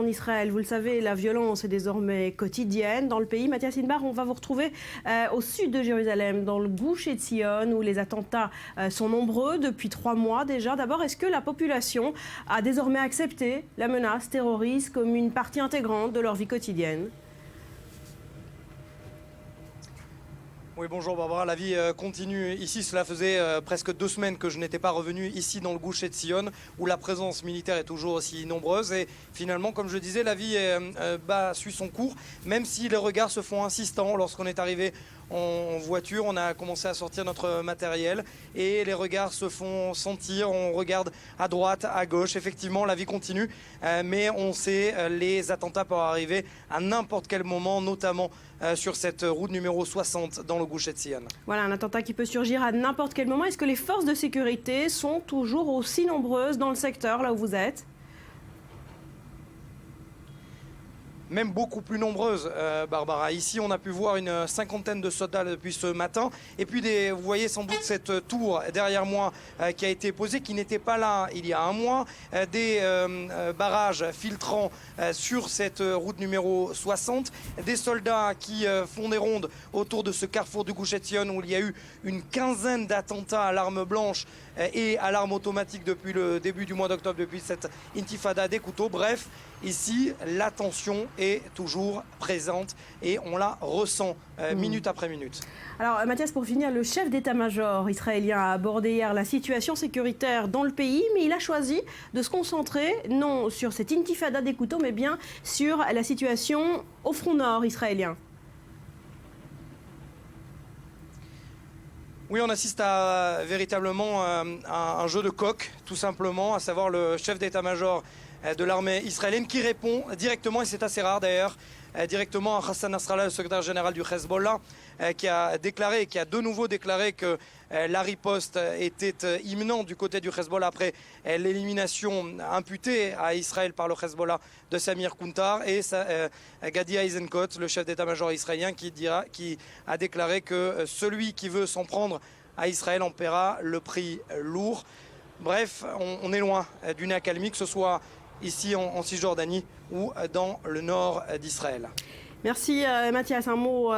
En Israël, vous le savez, la violence est désormais quotidienne dans le pays. Mathias Inbar, on va vous retrouver au sud de Jérusalem, dans le Gush Etzion, où les attentats sont nombreux depuis 3 mois déjà. D'abord, est-ce que la population a désormais accepté la menace terroriste comme une partie intégrante de leur vie quotidienne ? Oui, bonjour Barbara, la vie continue ici. Cela faisait presque 2 semaines que je n'étais pas revenu ici dans le Gush Etzion, où la présence militaire est toujours aussi nombreuse. Et finalement, comme je disais, la vie suit son cours, même si les regards se font insistants. Lorsqu'on est arrivé en voiture, on a commencé à sortir notre matériel et les regards se font sentir. On regarde à droite, à gauche. Effectivement, la vie continue, mais on sait les attentats peuvent arriver à n'importe quel moment, notamment sur cette route numéro 60 dans le Gush Etzion. Voilà, un attentat qui peut surgir à n'importe quel moment. Est-ce que les forces de sécurité sont toujours aussi nombreuses dans le secteur, là où vous êtes ? Même beaucoup plus nombreuses, Barbara. Ici, on a pu voir une 50aine de soldats depuis ce matin. Et puis, vous voyez sans doute cette tour derrière moi qui a été posée, qui n'était pas là il y a un mois. Des barrages filtrants sur cette route numéro 60. Des soldats qui font des rondes autour de ce carrefour du Gush Etzion où il y a eu une quinzaine d'attentats à l'arme blanche et à l'arme automatique depuis le début du mois d'octobre, depuis cette intifada des couteaux. Bref, ici, la tension est toujours présente et on la ressent minute après minute. Alors Mathias, pour finir, le chef d'état-major israélien a abordé hier la situation sécuritaire dans le pays, mais il a choisi de se concentrer non sur cette intifada des couteaux, mais bien sur la situation au front nord israélien. Oui, on assiste à véritablement un jeu de coq, tout simplement, à savoir le chef d'état-major de l'armée israélienne qui répond directement, et c'est assez rare d'ailleurs, directement à Hassan Nasrallah, le secrétaire général du Hezbollah, qui a de nouveau déclaré que la riposte était imminente du côté du Hezbollah après l'élimination imputée à Israël par le Hezbollah de Samir Kuntar, et Gadi Eisenkot, le chef d'état-major israélien, qui a déclaré que celui qui veut s'en prendre à Israël en paiera le prix lourd. Bref, on est loin d'une accalmie, que ce soit ici en Cisjordanie ou dans le nord d'Israël. Merci Mathias, un mot